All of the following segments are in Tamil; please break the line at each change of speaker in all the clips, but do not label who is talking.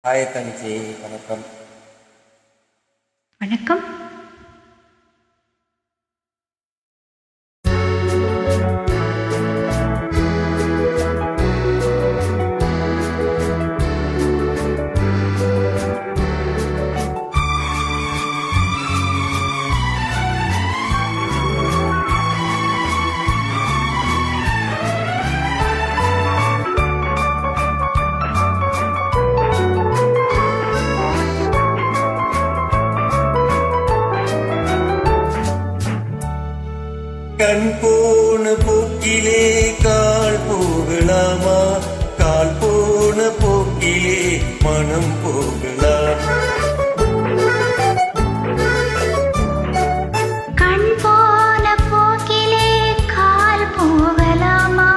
ஹாய் தங்கச்சி, வணக்கம்.
வணக்கம்.
கண் போன போக்கிலே கால் போகலாமா? கால் போன போக்கிலே மனம் போகலாமா?
கண் போன போக்கிலே கால் போகலாமா?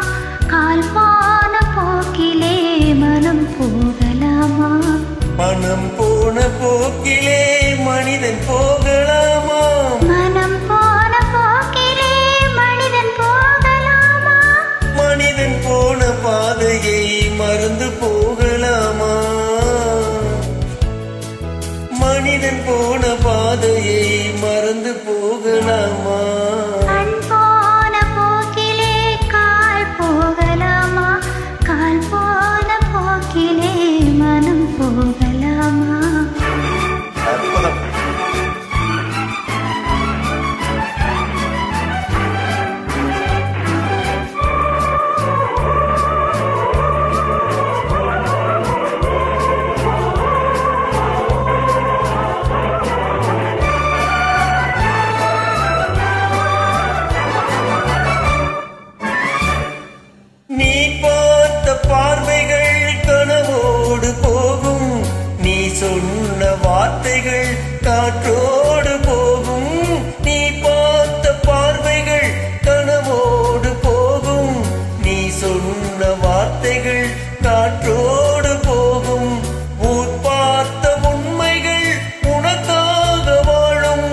கால் போன போக்கிலே மனம் போகலாமா?
மனம் போன போக்கிலே மனிதன் போகலாமா?
மனம் போன போக்கிலே மனிதன் போகலாமா?
மனிதன் போன பாதையை மறந்து போகலாமா? மனிதன் போன பாதையை மறந்து போகலாமா?
கண் போன போக்கிலே கால் போகலாமா? கால் போன போக்கிலே மனம் போகலாமா?
அற்புதம். நீ பார்த்த பார்வைகள் கனவோடு போகும், நீ சொன்ன வார்த்தைகள் காற்றோடு போகும். நீ பார்த்த பார்வைகள் கனவோடு போகும், நீ சொன்ன வார்த்தைகள் காற்றோடு போகும். ஊர் பார்த்த உண்மைகள் உனக்காக வாழும்,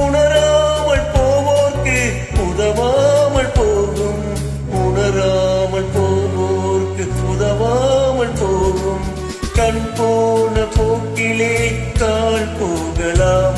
உணராமல் போவோர்க்கு உதவாமல் போகும். உணராமல் போவோர்க்கு உதவாமல் போகும். கண் போன போக்கிலே கால் போகலாம்.